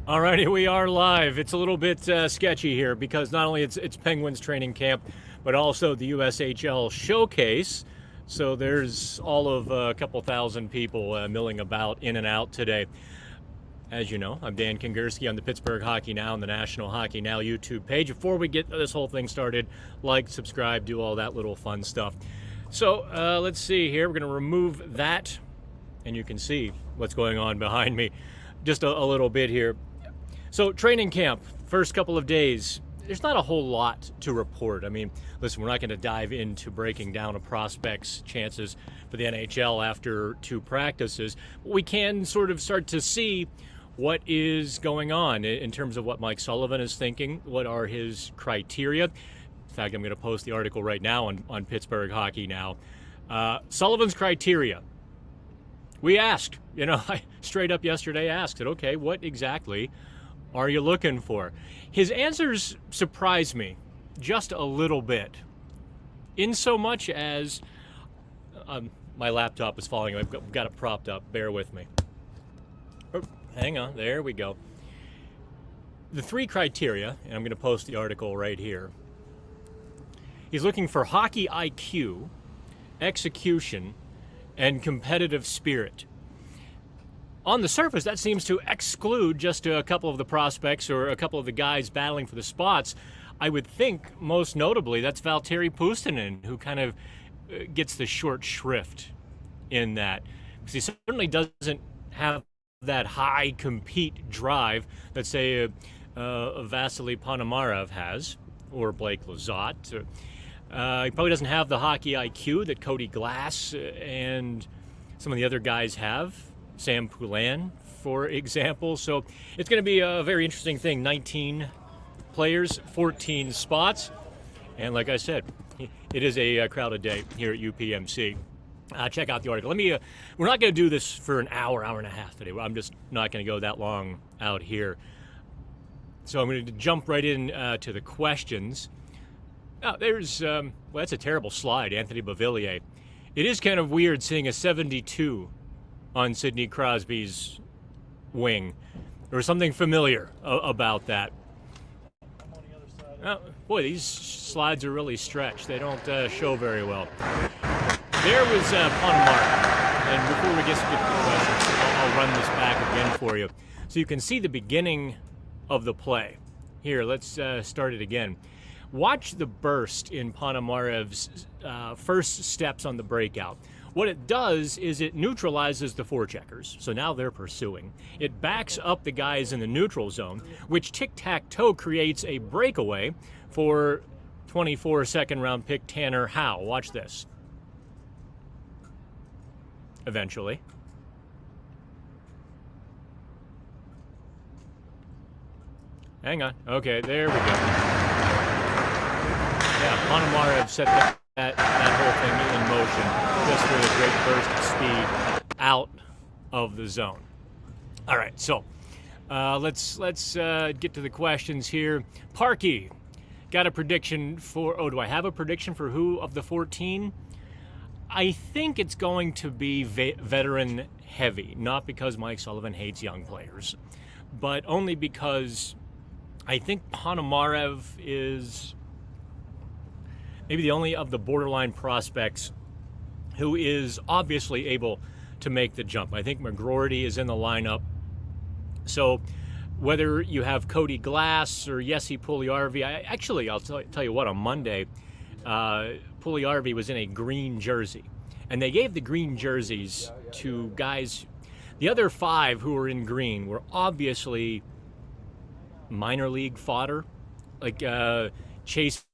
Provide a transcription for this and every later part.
Alrighty, we are live. It's a little bit sketchy here because not only it's Penguins training camp, but also the USHL showcase. So there's all of a couple thousand people milling about in and out today. As you know, I'm Dan Kingerski on the Pittsburgh Hockey Now and the National Hockey Now YouTube page. Before we get this whole thing started, like, subscribe, do all that little fun stuff. So let's see here. We're going to remove that, and you can see what's going on behind me just a little bit here. So training camp, first couple of days, there's not a whole lot to report. I mean, listen, we're not going to dive into breaking down a prospect's chances for the NHL after 2 practices. But we can sort of start to see what is going on in terms of what Mike Sullivan is thinking, what are his criteria. In fact, I'm going to post the article right now on Pittsburgh Hockey Now. Sullivan's criteria. We asked, I straight up yesterday asked it, okay, what exactly are you looking for? His answers surprised me just a little bit, in so much as my laptop is falling. I've got it propped up. Bear with me. Oh, hang on. There we go. The 3 criteria, and I'm going to post the article right here. He's looking for hockey IQ, execution, and competitive spirit. On the surface, that seems to exclude just a couple of the prospects or a couple of the guys battling for the spots. I would think, most notably, that's Valtteri Puustinen, who kind of gets the short shrift in that. Because he certainly doesn't have that high compete drive that, say, Vasily Ponomarev has, or Blake Lizotte. He probably doesn't have the hockey IQ that Cody Glass and some of the other guys have. Sam Poulin, for example. So it's going to be a very interesting thing. 19 players, 14 spots. And like I said, it is a crowded day here at UPMC. Check out the article. We're not going to do this for an hour and a half today. I'm just not going to go that long out here. So I'm going to jump right in to the questions. There's, that's a terrible slide, Anthony Beauvillier. It is kind of weird seeing a 72 on Sidney Crosby's wing. There was something familiar about that. I'm on the other side. Boy, these slides are really stretched. They don't show very well. There was Ponomarev. And before we get to the questions, I'll run this back again for you. So you can see the beginning of the play. Here, let's start it again. Watch the burst in Ponomarev's first steps on the breakout. What it does is it neutralizes the forecheckers, so now they're pursuing. It backs up the guys in the neutral zone, which tic-tac-toe creates a breakaway for 24 second-round pick Tanner Howe. Watch this. Eventually. Hang on. Okay, there we go. Yeah, Ponomarev set that whole thing in motion just with a great burst of speed out of the zone. All right, so let's get to the questions here. Parkey, got a prediction for? Oh, do I have a prediction for who of the 14? I think it's going to be veteran heavy, not because Mike Sullivan hates young players, but only because I think Ponomarev is maybe the only of the borderline prospects who is obviously able to make the jump. I think McGroarty is in the lineup. So whether you have Cody Glass or Jesse Puljujärvi, I'll tell you what, on Monday, Puljujärvi was in a green jersey. And they gave the green jerseys to guys. The other 5 who were in green were obviously minor league fodder, like Chase.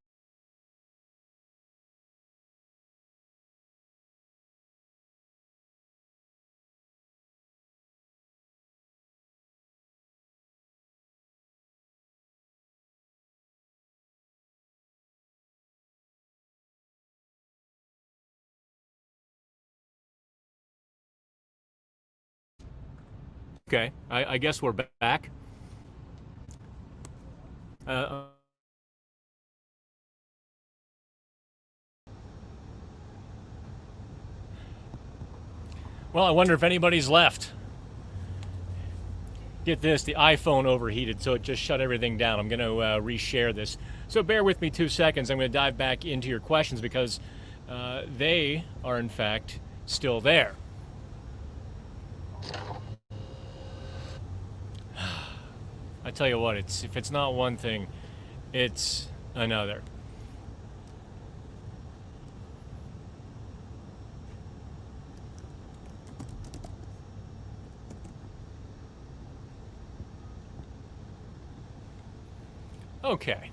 Okay, I guess we're back. Well, I wonder if anybody's left. Get this, the iPhone overheated, so it just shut everything down. I'm going to reshare this. So bear with me 2 seconds. I'm going to dive back into your questions because they are, in fact, still there. I tell you what, if it's not one thing, it's another. Okay.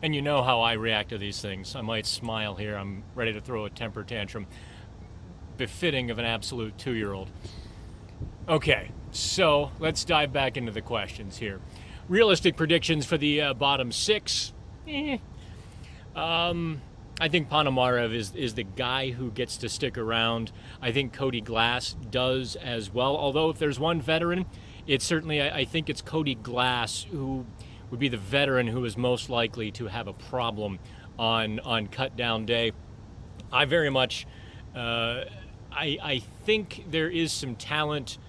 And you know how I react to these things. I might smile here. I'm ready to throw a temper tantrum befitting of an absolute 2-year-old. Okay, so let's dive back into the questions here. Realistic predictions for the bottom 6. I think Ponomarev is the guy who gets to stick around. I think Cody Glass does as well. Although if there's one veteran, it's certainly, I think it's Cody Glass who would be the veteran who is most likely to have a problem on cut down day. I very much, I think there is some talent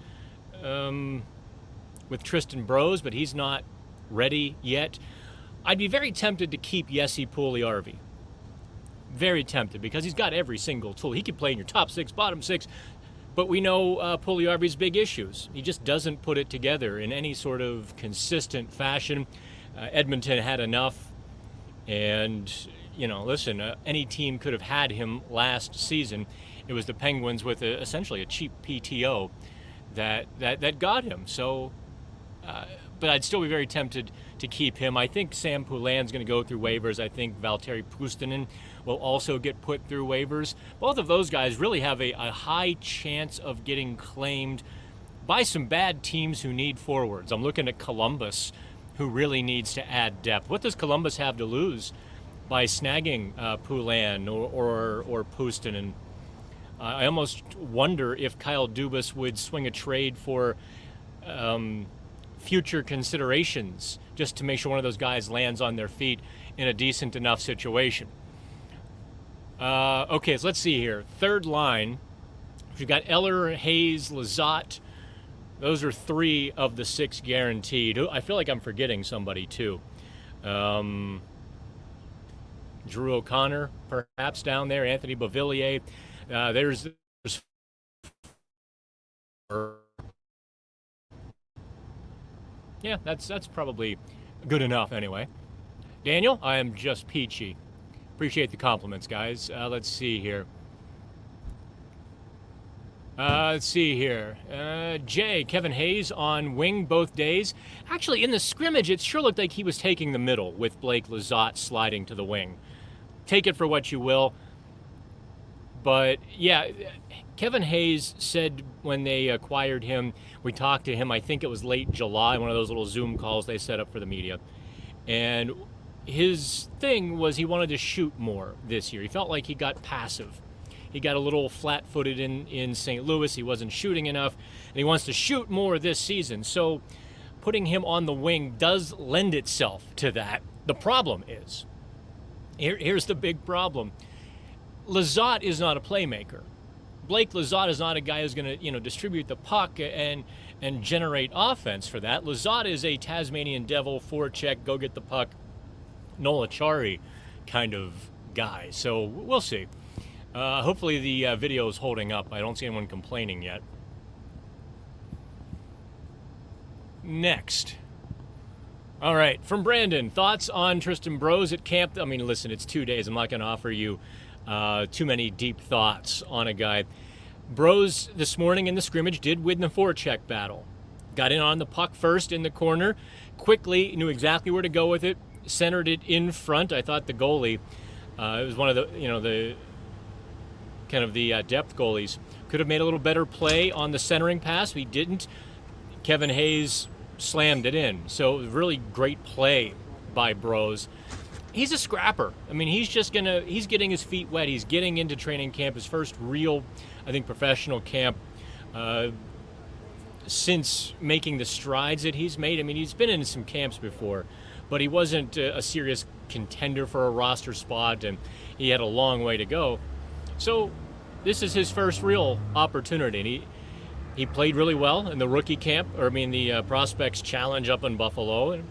with Tristan Brose, but he's not ready yet. I'd be very tempted to keep Jesse Puljujärvi. Very tempted, because he's got every single tool. He could play in your top 6, bottom 6, but we know Puljujärvi's big issues. He just doesn't put it together in any sort of consistent fashion. Edmonton had enough, and, you know, listen, any team could have had him last season. It was the Penguins with essentially a cheap PTO that got him. So, but I'd still be very tempted to keep him. I think Sam Poulin's going to go through waivers. I think Valtteri Puustinen will also get put through waivers. Both of those guys really have a high chance of getting claimed by some bad teams who need forwards. I'm looking at Columbus, who really needs to add depth. What does Columbus have to lose by snagging Poulin or Puustinen? I almost wonder if Kyle Dubas would swing a trade for future considerations just to make sure one of those guys lands on their feet in a decent enough situation. Okay, so let's see here. Third line, we've got Eller, Hayes, Lizotte. Those are 3 of the 6 guaranteed. I feel like I'm forgetting somebody too. Drew O'Connor, perhaps down there. Anthony Beauvillier. There's yeah, that's probably good enough anyway. Daniel, I am just peachy. Appreciate the compliments, guys. Let's see here. Jay, Kevin Hayes on wing both days. Actually, in the scrimmage, it sure looked like he was taking the middle with Blake Lizotte sliding to the wing. Take it for what you will. But, yeah, Kevin Hayes said when they acquired him, we talked to him, I think it was late July, one of those little Zoom calls they set up for the media. And his thing was he wanted to shoot more this year. He felt like he got passive. He got a little flat-footed in St. Louis. He wasn't shooting enough, and he wants to shoot more this season. So putting him on the wing does lend itself to that. The problem is, here's the big problem. Lizotte is not a playmaker. Blake Lizotte is not a guy who's going to, distribute the puck and generate offense for that. Lizotte is a Tasmanian Devil, forecheck, go get the puck, Nola Chari kind of guy. So we'll see. Hopefully the video is holding up. I don't see anyone complaining yet. Next. All right, from Brandon, thoughts on Tristan Brose at camp? I mean, listen, it's 2 days. I'm not going to offer you too many deep thoughts on a guy. Brose this morning in the scrimmage did win the forecheck battle. Got in on the puck first in the corner, quickly knew exactly where to go with it, centered it in front. I thought the goalie, it was one of the depth goalies, could have made a little better play on the centering pass. He didn't. Kevin Hayes slammed it in. So it was really great play by Brose. He's a scrapper. I mean, he's getting his feet wet. He's getting into training camp, his first real, I think, professional camp since making the strides that he's made. I mean, he's been in some camps before, but he wasn't a serious contender for a roster spot, and he had a long way to go. So this is his first real opportunity, and He played really well in the rookie camp, the Prospects Challenge up in Buffalo. And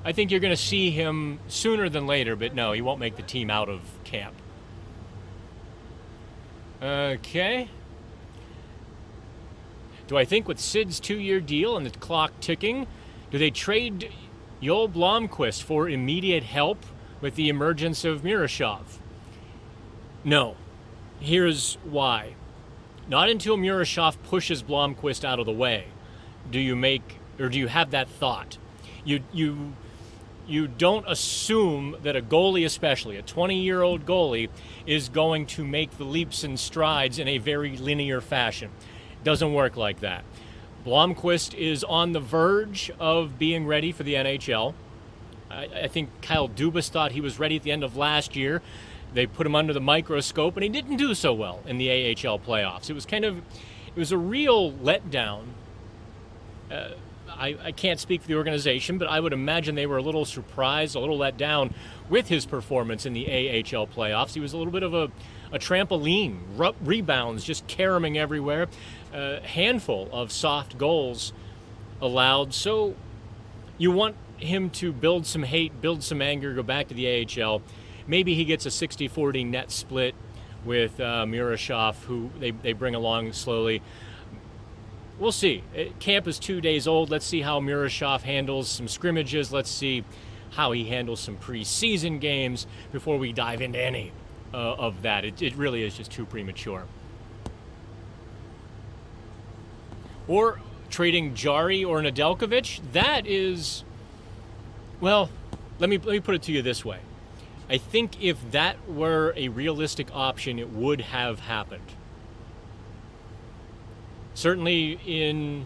I think you're going to see him sooner than later, but no, he won't make the team out of camp. Okay. Do I think with Sid's 2-year deal and the clock ticking, do they trade Joel Blomqvist for immediate help with the emergence of Murashov? No. Here's why. Not until Murashov pushes Blomqvist out of the way do you have that thought. You don't assume that a goalie, especially a 20-year-old goalie, is going to make the leaps and strides in a very linear fashion. It doesn't work like that. Blomqvist is on the verge of being ready for the NHL. I think Kyle Dubas thought he was ready at the end of last year. They put him under the microscope, and he didn't do so well in the AHL playoffs. It was a real letdown. I can't speak for the organization, but I would imagine they were a little surprised, a little let down with his performance in the AHL playoffs. He was a little bit of a trampoline, rebounds just caroming everywhere, a handful of soft goals allowed. So you want him to build some hate, build some anger, go back to the AHL. Maybe he gets a 60-40 net split with Murashov, who they bring along slowly. We'll see. Camp is 2 days old. Let's see how Murashov handles some scrimmages. Let's see how he handles some preseason games before we dive into any of that. It really is just too premature. Or trading Jari or Nedeljkovic, that is, well, let me put it to you this way. I think if that were a realistic option, it would have happened. Certainly in,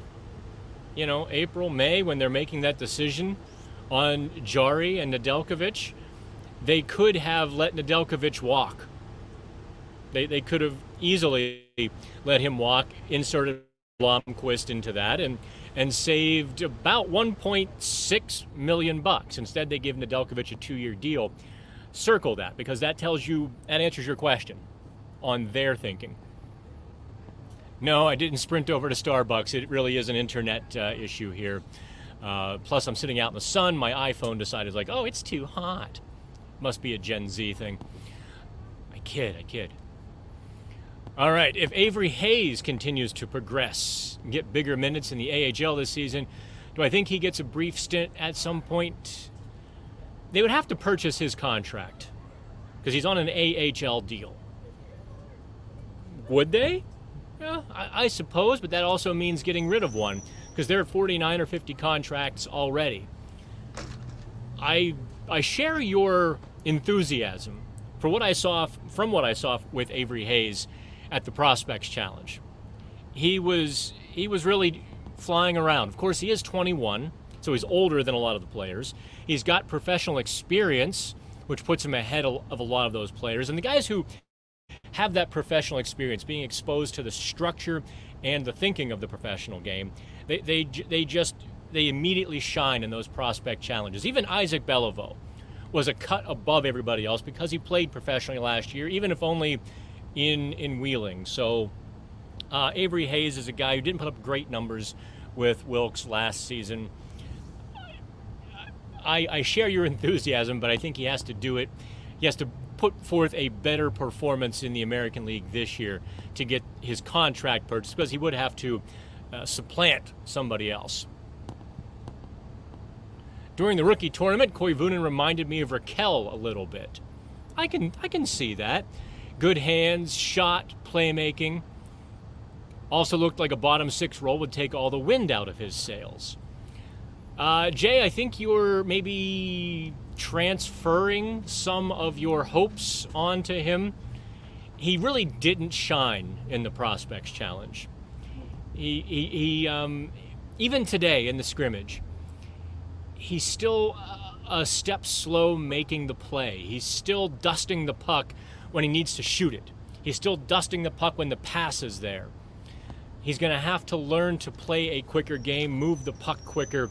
April, May, when they're making that decision on Jari and Nedeljkovic, they could have let Nedeljkovic walk. They could have easily let him walk, inserted Blomqvist into that, and saved about $1.6 million. Instead, they give Nedeljkovic a 2-year deal. Circle that, because that answers your question on their thinking. No, I didn't sprint over to Starbucks. It really is an internet issue here. Plus, I'm sitting out in the sun. My iPhone decided, oh, it's too hot. Must be a Gen Z thing. I kid. All right, if Avery Hayes continues to progress and get bigger minutes in the AHL this season, do I think he gets a brief stint at some point? They would have to purchase his contract because he's on an AHL deal. Would they? Yeah, I suppose, but that also means getting rid of one because there are 49 or 50 contracts already. I share your enthusiasm for what I saw with Avery Hayes at the Prospects Challenge. He was really flying around. Of course, he is 21, so he's older than a lot of the players. He's got professional experience, which puts him ahead of a lot of those players. And the guys who have that professional experience, being exposed to the structure and the thinking of the professional game, they immediately shine in those prospect challenges. Even Isaac Beliveau was a cut above everybody else because he played professionally last year, even if only in Wheeling. So Avery Hayes is a guy who didn't put up great numbers with Wilkes last season. I share your enthusiasm, but I think he has to do it. He has to put forth a better performance in the American League this year to get his contract purchased, because he would have to supplant somebody else. During the rookie tournament, Koivunen reminded me of Raquel a little bit. I can see that. Good hands, shot, playmaking. Also looked like a bottom six role would take all the wind out of his sails. Jay, I think you're maybe transferring some of your hopes onto him. He really didn't shine in the Prospects Challenge. He even today in the scrimmage, he's still a step slow making the play. He's still dusting the puck when he needs to shoot it. He's still dusting the puck when the pass is there. He's going to have to learn to play a quicker game, move the puck quicker,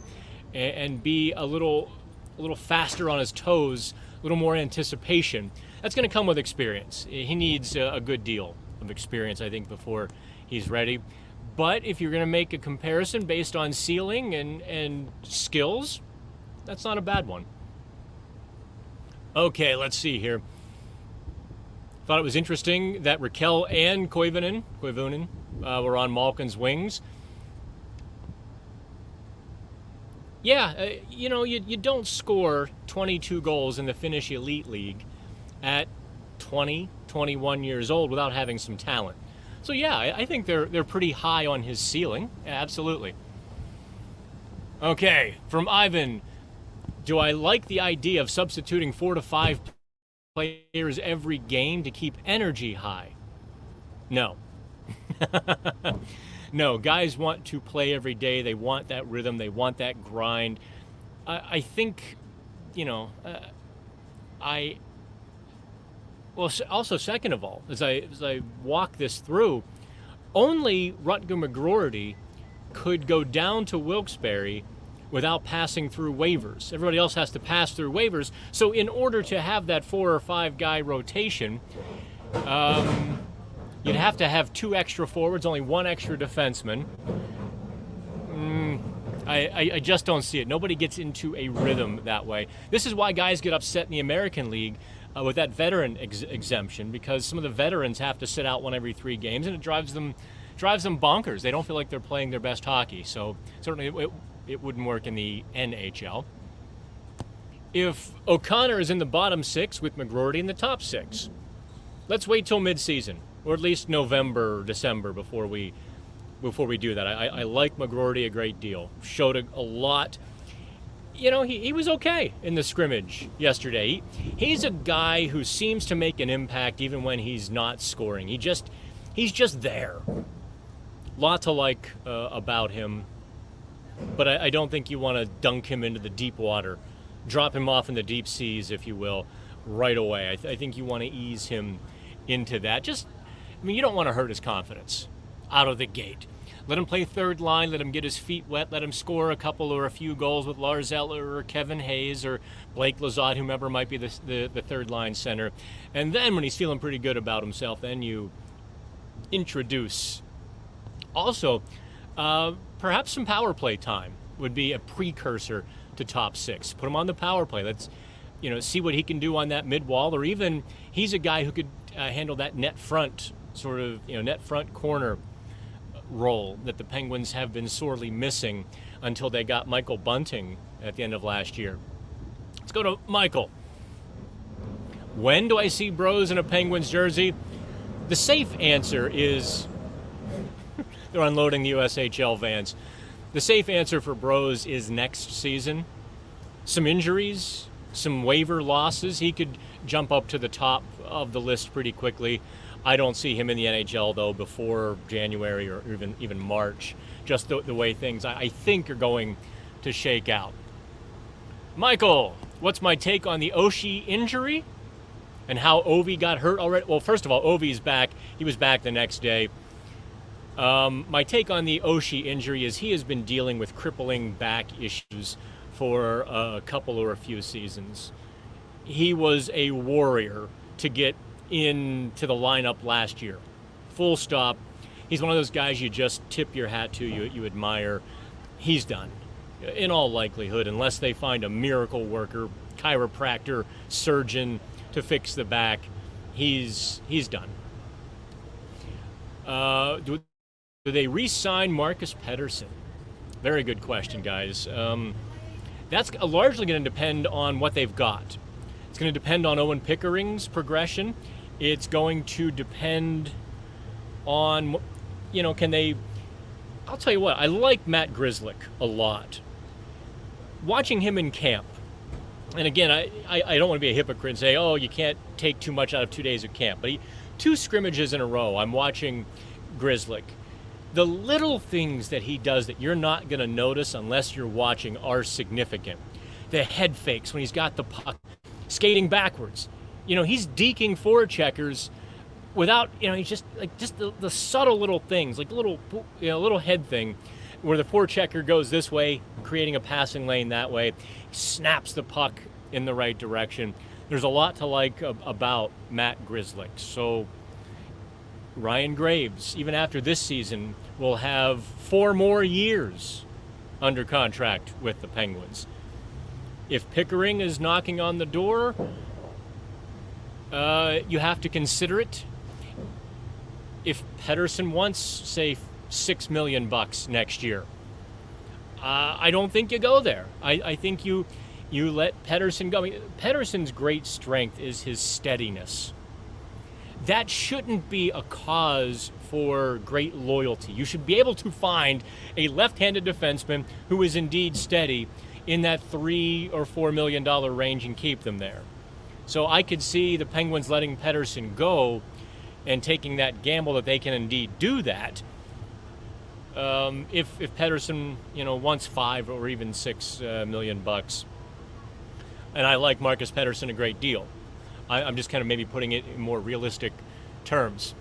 and be a little faster on his toes, a little more anticipation. That's going to come with experience. He needs a good deal of experience, I think, before he's ready. But if you're going to make a comparison based on ceiling and skills, that's not a bad one. Okay, let's see here. Thought it was interesting that Raquel and Koivunen were on Malkin's wings. Yeah, you don't score 22 goals in the Finnish Elite League at 20, 21 years old without having some talent. So yeah, I think they're pretty high on his ceiling. Absolutely. Okay, from Ivan, do I like the idea of substituting 4 to 5 players every game to keep energy high? No. No, guys want to play every day. They want that rhythm. They want that grind. I think, also, second of all, as I walk this through, only Rutger McGroarty could go down to Wilkes-Barre without passing through waivers. Everybody else has to pass through waivers. So in order to have that 4 or 5 guy rotation, you'd have to have 2 extra forwards, only 1 extra defenseman. I just don't see it. Nobody gets into a rhythm that way. This is why guys get upset in the American League with that veteran exemption, because some of the veterans have to sit out 1 every 3 games, and it drives them bonkers. They don't feel like they're playing their best hockey. So certainly it wouldn't work in the NHL. If O'Connor is in the bottom 6 with McGroarty in the top 6, let's wait till midseason, or at least November or December before we do that. I like McGroarty a great deal. Showed a lot. He was okay in the scrimmage yesterday. He's a guy who seems to make an impact even when he's not scoring. He's just there. Lot to like about him, but I don't think you want to dunk him into the deep water, drop him off in the deep seas, if you will, right away. I think you want to ease him into that. You don't want to hurt his confidence out of the gate. Let him play third line, let him get his feet wet, let him score a couple or a few goals with Lars Eller or Kevin Hayes or Blake Lizotte, whomever might be the third line center. And then when he's feeling pretty good about himself, then you introduce. Also, perhaps some power play time would be a precursor to top 6. Put him on the power play. Let's see what he can do on that mid wall, or even he's a guy who could handle that net front net front corner role that the Penguins have been sorely missing until they got Michael Bunting at the end of last year. Let's go to Michael. When do I see Bros in a Penguins jersey? The safe answer is they're unloading the USHL vans. The safe answer for Bros is next season. Some injuries, some waiver losses. He could jump up to the top of the list pretty quickly. I don't see him in the NHL, though, before January or even March, just the way things, I think, are going to shake out. Michael, what's my take on the Oshie injury and how Ovi got hurt already? Well, first of all, Ovi's back. He was back the next day. My take on the Oshie injury is he has been dealing with crippling back issues for a couple or a few seasons. He was a warrior to get into the lineup last year. Full stop. He's one of those guys you just tip your hat to, you admire. He's done, in all likelihood, unless they find a miracle worker, chiropractor, surgeon to fix the back. He's done. Do they re-sign Marcus Pettersson? Very good question, guys. That's largely going to depend on what they've got. It's going to depend on Owen Pickering's progression. It's going to depend on, can they... I'll tell you what, I like Matt Grzelcyk a lot. Watching him in camp, and again, I don't want to be a hypocrite and say, oh, you can't take too much out of 2 days of camp, but 2 scrimmages in a row, I'm watching Grzelcyk. The little things that he does that you're not going to notice unless you're watching are significant. The head fakes when he's got the puck, skating backwards. He's deking forecheckers without, he's just the subtle little things, like little head thing where the forechecker goes this way, creating a passing lane that way, snaps the puck in the right direction. There's a lot to like about Matt Grzelcyk. So Ryan Graves, even after this season, will have 4 more years under contract with the Penguins. If Pickering is knocking on the door, you have to consider it. If Pettersson wants, say, $6 million next year, I don't think you go there. I think you let Pettersson go. I mean, Pettersson's great strength is his steadiness. That shouldn't be a cause for great loyalty. You should be able to find a left-handed defenseman who is indeed steady in that $3 or $4 million range and keep them there. So I could see the Penguins letting Pettersson go and taking that gamble that they can indeed do that. If Pettersson, wants $5 or even $6 million, and I like Marcus Pettersson a great deal. I'm just kind of maybe putting it in more realistic terms.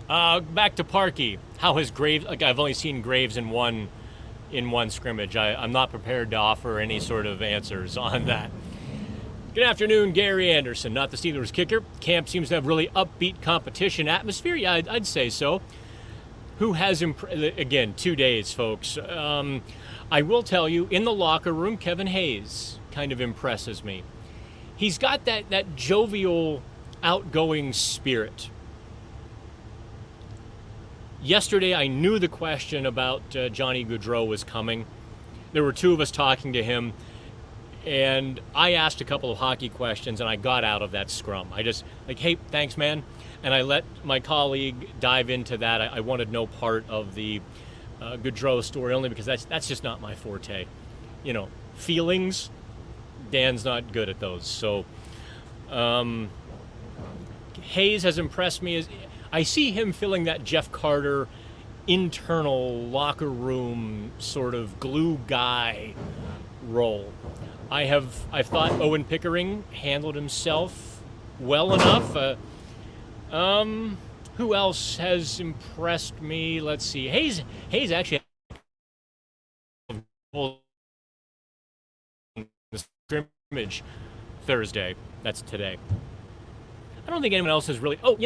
Back to Parkey. How has Graves? I've only seen Graves in one scrimmage. I'm not prepared to offer any sort of answers on that. Good afternoon, Gary Anderson, not the Steelers kicker. Camp seems to have really upbeat competition atmosphere. Yeah, I'd say so. Who has again, 2 days, folks. I will tell you, in the locker room, Kevin Hayes kind of impresses me. He's got that jovial, outgoing spirit. Yesterday, I knew the question about Johnny Gaudreau was coming. There were 2 of us talking to him, and I asked a couple of hockey questions, and I got out of that scrum. I just, hey, thanks, man. And I let my colleague dive into that. I wanted no part of the Gaudreau story, only because that's just not my forte. Feelings, Dan's not good at those. So Hayes has impressed me. I see him filling that Jeff Carter internal locker room sort of glue guy role. I've thought Owen Pickering handled himself well enough. Who else has impressed me? Let's see. Hayes actually had the scrimmage Thursday. That's today. I don't think anyone else has really. Oh,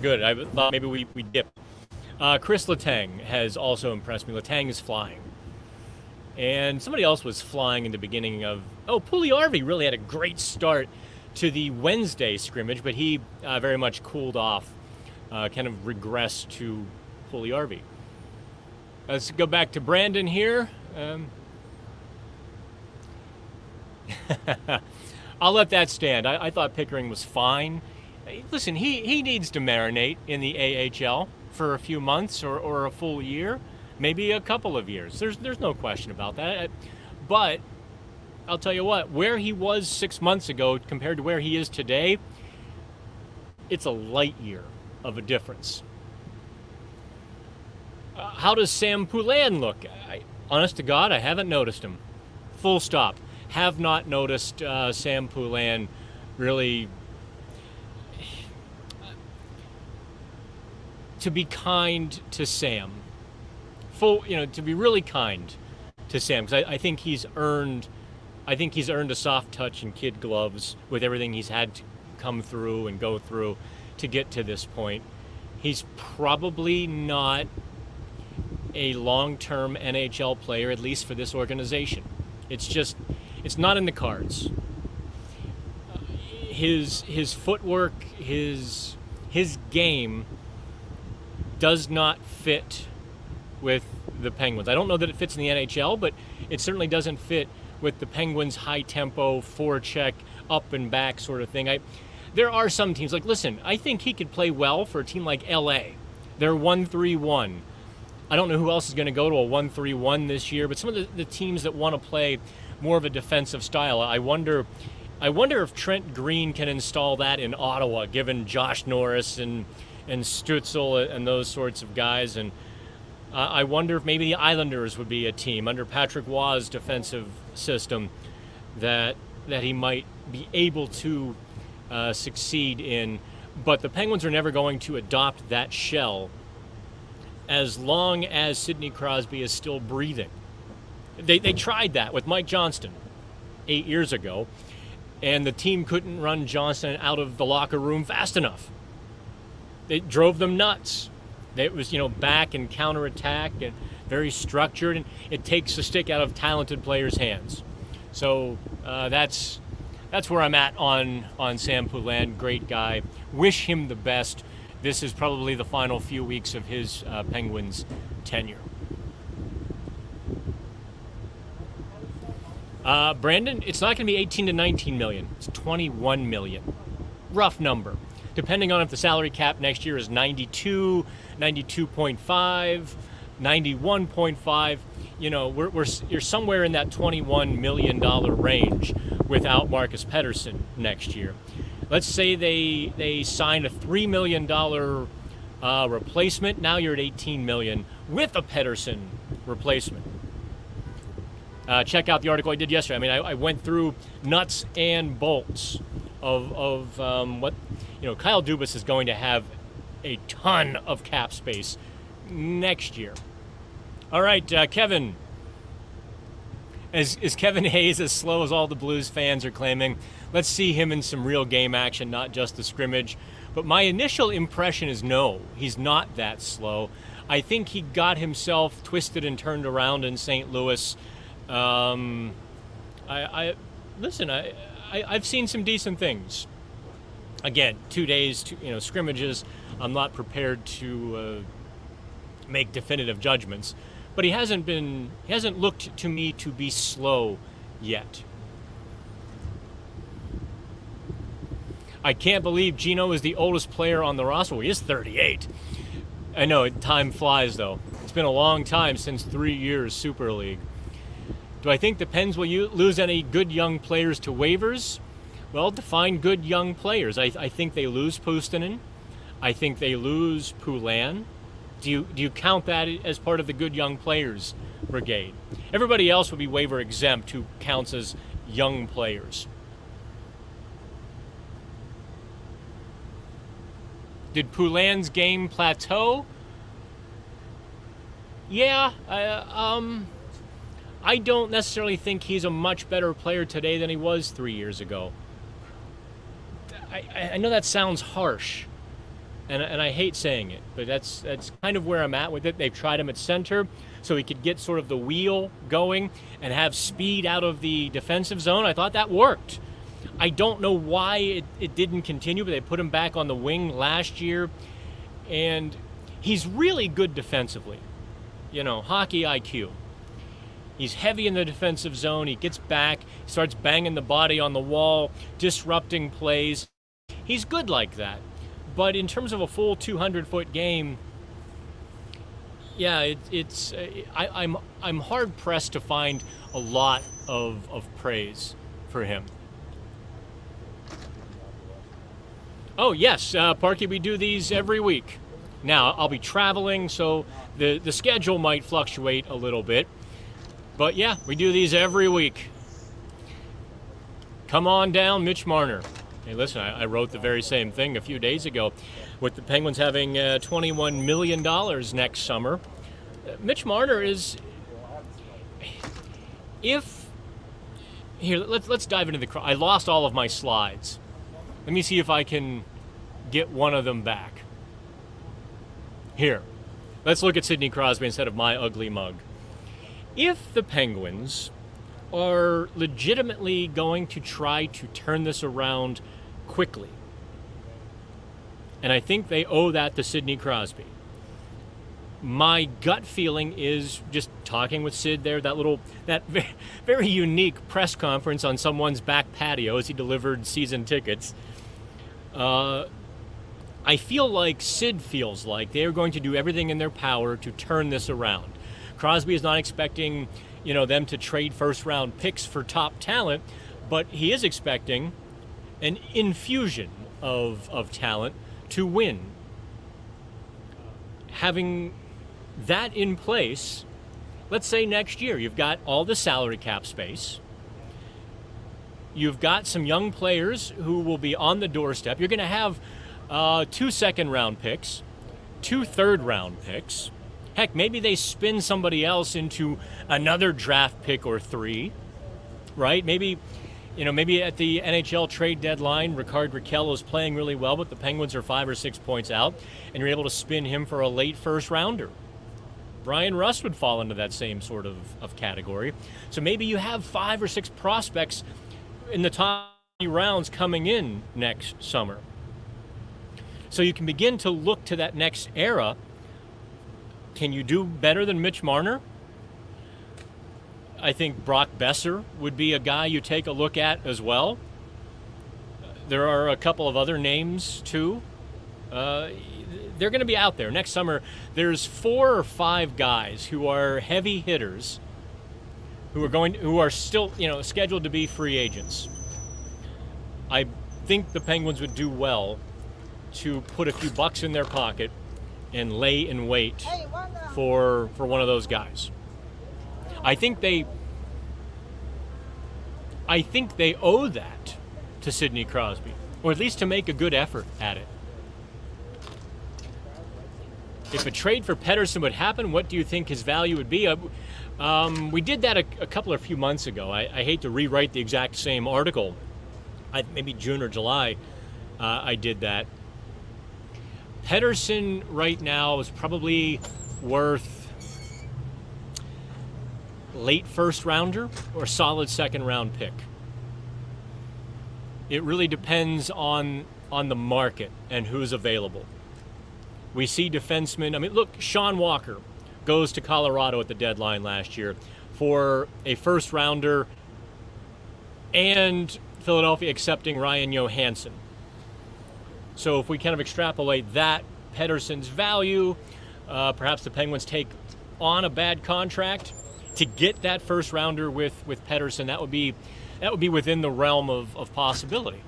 good. I thought maybe we dipped. Chris Letang has also impressed me. Letang is flying. And somebody else was flying in the beginning of. Puliarvi really had a great start to the Wednesday scrimmage, but he very much cooled off, kind of regressed to Puliarvi. Let's go back to Brandon here. I'll let that stand. I thought Pickering was fine. Listen, he needs to marinate in the AHL for a few months or a full year, maybe a couple of years. There's no question about that. But I'll tell you what, where he was 6 months ago compared to where he is today, it's a light year of a difference. How does Sam Poulin look? Honest to God, I haven't noticed him. Full stop. Have not noticed Sam Poulin really. To be kind to Sam. To be really kind to Sam, because I think he's earned a soft touch and kid gloves with everything he's had to come through and go through to get to this point. He's probably not a long-term NHL player, at least for this organization. It's not in the cards. His footwork, his game does not fit with the Penguins. I don't know that it fits in the NHL, but it certainly doesn't fit with the Penguins' high-tempo, forecheck, up and back sort of thing. There are some teams, listen, I think he could play well for a team like LA. They're 1-3-1. I don't know who else is going to go to a 1-3-1 this year, but some of the teams that want to play more of a defensive style, I wonder if Trent Green can install that in Ottawa, given Josh Norris and Stützle and those sorts of guys. And I wonder if maybe the Islanders would be a team under Patrick Waugh's defensive system that he might be able to succeed in. But the Penguins are never going to adopt that shell as long as Sidney Crosby is still breathing. They tried that with Mike Johnston 8 years ago, and the team couldn't run Johnston out of the locker room fast enough. it drove them nuts. It was, back and counterattack and very structured, and it takes the stick out of talented players' hands. So that's where I'm at on Sam Poulin. Great guy. Wish him the best. This is probably the final few weeks of his Penguins tenure. Brandon, it's not going to be 18 to 19 million. It's 21 million. Rough number. Depending on if the salary cap next year is 92, 92.5, 91.5, you're somewhere in that $21 million range without Marcus Pettersson next year. Let's say they sign a $3 million replacement. Now you're at $18 million with a Pettersson replacement. Check out the article I did yesterday. I mean, I went through nuts and bolts of what, Kyle Dubas is going to have a ton of cap space next year. All right, Kevin. Is Kevin Hayes as slow as all the Blues fans are claiming? Let's see him in some real game action, not just the scrimmage. But my initial impression is no, he's not that slow. I think he got himself twisted and turned around in St. Louis. I've seen some decent things. Again, 2 days, scrimmages. I'm not prepared to make definitive judgments, but he hasn't looked to me to be slow yet. I can't believe Gino is the oldest player on the roster. Well, he is 38. I know, time flies though. It's been a long time since 3 years Super League. Do I think the Pens will lose any good young players to waivers? Well, define good young players. I think they lose Puustinen. I think they lose Poulin. Do you count that as part of the good young players brigade? Everybody else would be waiver exempt who counts as young players. Did Poulin's game plateau? Yeah, I don't necessarily think he's a much better player today than he was 3 years ago. I know that sounds harsh, and I hate saying it, but that's kind of where I'm at with it. They've tried him at center so he could get sort of the wheel going and have speed out of the defensive zone. I thought that worked. I don't know why it didn't continue, but they put him back on the wing last year, and he's really good defensively. Hockey IQ. He's heavy in the defensive zone. He gets back, starts banging the body on the wall, disrupting plays. He's good like that. But in terms of a full 200-foot game, yeah, I'm hard pressed to find a lot of praise for him. Oh yes, Parky, we do these every week. Now I'll be traveling, so the schedule might fluctuate a little bit. But yeah, we do these every week. Come on down, Mitch Marner. Hey, listen, I wrote the very same thing a few days ago with the Penguins having $21 million next summer. Mitch Marner is... Let's dive into the... I lost all of my slides. Let me see if I can get one of them back. Here. Let's look at Sidney Crosby instead of my ugly mug. If the Penguins are legitimately going to try to turn this around quickly, and I think they owe that to Sidney Crosby, my gut feeling is, just talking with Sid there, that very unique press conference on someone's back patio as he delivered season tickets, I feel like Sid feels like they are going to do everything in their power to turn this around. Crosby is not expecting, them to trade first-round picks for top talent, but he is expecting an infusion of talent to win. Having that in place, let's say next year, you've got all the salary cap space. You've got some young players who will be on the doorstep. You're going to have 2 second-round picks, 2 third-round picks. Heck, maybe they spin somebody else into another draft pick or 3, right? Maybe maybe at the NHL trade deadline, Rickard Rakell is playing really well, but the Penguins are 5 or 6 points out, and you're able to spin him for a late first rounder. Brian Rust would fall into that same sort of category. So maybe you have 5 or 6 prospects in the top rounds coming in next summer. So you can begin to look to that next era. Can you do better than Mitch Marner? I think Brock Besser would be a guy you take a look at as well. There are a couple of other names too. They're going to be out there next summer. There's 4 or 5 guys who are heavy hitters who are still, scheduled to be free agents. I think the Penguins would do well to put a few bucks in their pocket and lay in wait for one of those guys. I think they owe that to Sidney Crosby, or at least to make a good effort at it. If a trade for Pettersson would happen, what do you think his value would be? We did that a few months ago. I hate to rewrite the exact same article. Maybe June or July I did that. Pettersson right now is probably worth late first rounder or solid second round pick. It really depends on the market and who's available. We see defensemen. Look, Sean Walker goes to Colorado at the deadline last year for a first rounder and Philadelphia accepting Ryan Johansson. So if we kind of extrapolate that, Pettersson's value, perhaps the Penguins take on a bad contract to get that first rounder with Pettersson. That would be within the realm of possibility.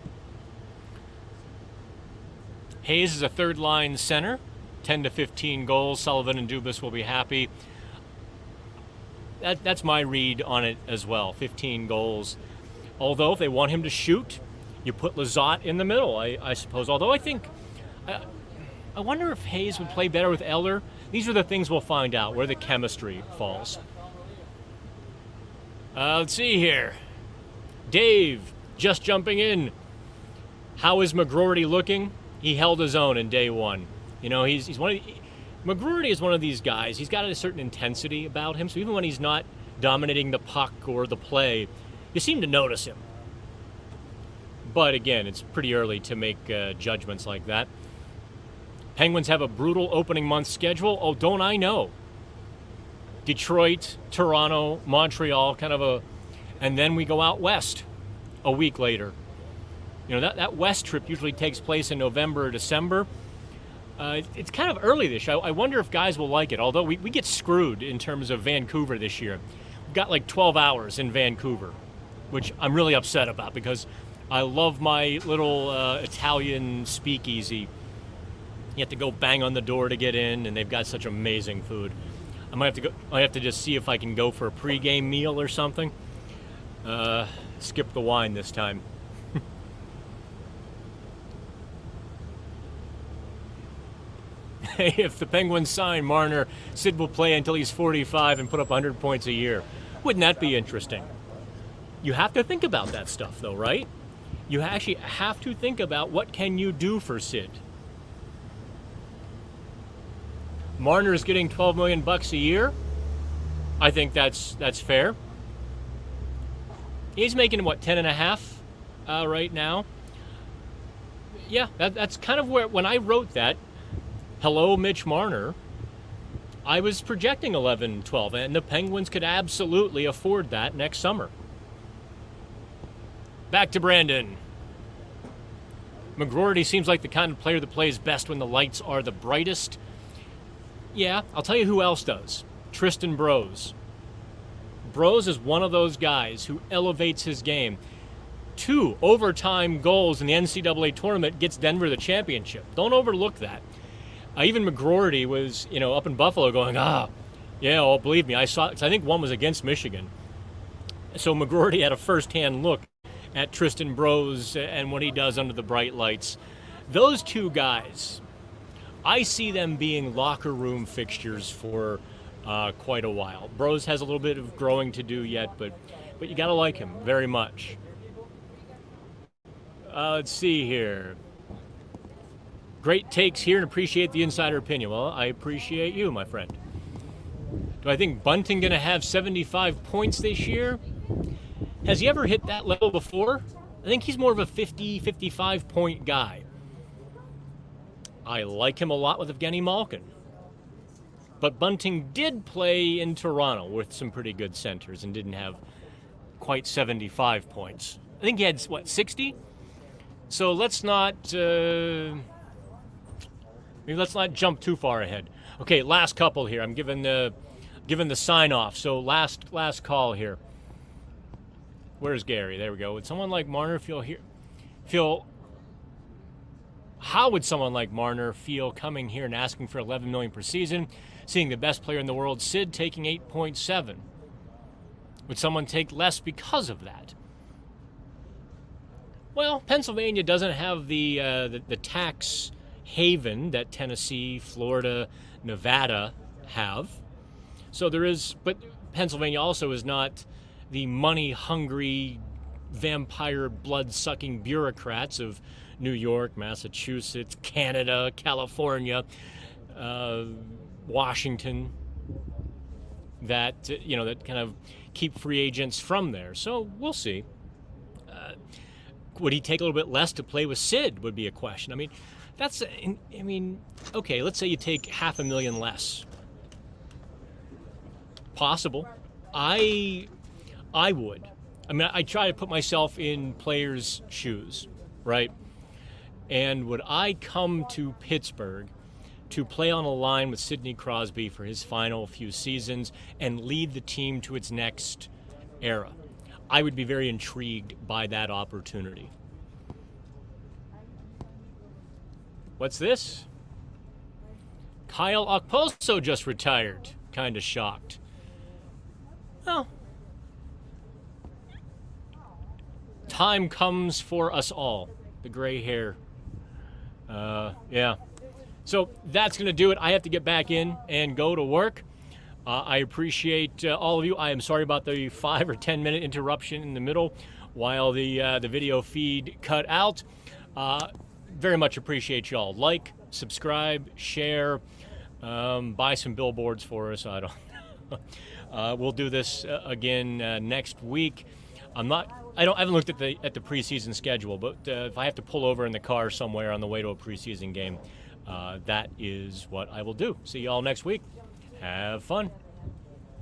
Hayes is a third line center, 10 to 15 goals. Sullivan and Dubas will be happy. That's my read on it as well, 15 goals. Although if they want him to shoot, you put Lizotte in the middle, I suppose. Although I wonder if Hayes would play better with Eller. These are the things we'll find out, where the chemistry falls. Let's see here. Dave, just jumping in. How is McGroarty looking? He held his own in day one. McGroarty is one of these guys. He's got a certain intensity about him, so even when he's not dominating the puck or the play, you seem to notice him. But again, it's pretty early to make judgments like that. Penguins have a brutal opening month schedule. Oh, don't I know? Detroit, Toronto, Montreal, and then we go out west a week later. That west trip usually takes place in November or December. It's kind of early this year. I wonder if guys will like it, although we get screwed in terms of Vancouver this year. We've got like 12 hours in Vancouver, which I'm really upset about because I love my little Italian speakeasy. You have to go bang on the door to get in, and they've got such amazing food. I might have to just see if I can go for a pregame meal or something. Skip the wine this time. If the Penguins sign Marner, Sid will play until he's 45 and put up 100 points a year. Wouldn't that be interesting? You have to think about that stuff, though, right? You actually have to think about what can you do for Sid. Marner's getting $12 million a year. I think that's fair. He's making, 10.5 right now? Yeah, that's kind of where, when I wrote that, hello, Mitch Marner, I was projecting 11, 12, and the Penguins could absolutely afford that next summer. Back to Brandon. McGroarty seems like the kind of player that plays best when the lights are the brightest. Yeah, I'll tell you who else does. Tristan Brose. Brose is one of those guys who elevates his game. 2 overtime goals in the NCAA tournament gets Denver the championship. Don't overlook that. Even McGroarty was, up in Buffalo going, believe me, I saw, 'cause I think one was against Michigan. So McGroarty had a first-hand look at Tristan Brose and what he does under the bright lights. Those 2 guys, I see them being locker room fixtures for quite a while. Brose has a little bit of growing to do yet, but you got to like him very much. Let's see here. Great takes here and appreciate the insider opinion. Well, I appreciate you, my friend. Do I think Bunting going to have 75 points this year? Has he ever hit that level before? I think he's more of a 50, 55 point guy. I like him a lot with Evgeny Malkin. But Bunting did play in Toronto with some pretty good centers and didn't have quite 75 points. I think he had, 60? So let's not, maybe let's not jump too far ahead. Okay, last couple here. I'm giving the sign off. So last call here. Where's Gary? There we go. Would someone like Marner how would someone like Marner feel coming here and asking for $11 million per season, seeing the best player in the world, Sid, taking 8.7? Would someone take less because of that? Well, Pennsylvania doesn't have the tax haven that Tennessee, Florida, Nevada have. So there is, but Pennsylvania also is not the money-hungry, vampire, blood-sucking bureaucrats of New York, Massachusetts, Canada, California, Washington, that that kind of keep free agents from there. So we'll see. Would he take a little bit less to play with Sid? Would be a question. I mean, okay. Let's say you take $500,000 less. Possible. I would. I mean, I try to put myself in players' shoes, right? And would I come to Pittsburgh to play on a line with Sidney Crosby for his final few seasons and lead the team to its next era? I would be very intrigued by that opportunity. What's this? Kyle Okposo just retired. Kind of shocked. Well, time comes for us all. The gray hair. Yeah. So that's going to do it. I have to get back in and go to work. I appreciate all of you. I am sorry about the 5 or 10 minute interruption in the middle while the video feed cut out. Very much appreciate y'all. Like, subscribe, share, buy some billboards for us. I don't know. We'll do this again next week. I haven't looked at the preseason schedule, but if I have to pull over in the car somewhere on the way to a preseason game, that is what I will do. See y'all next week. Have fun.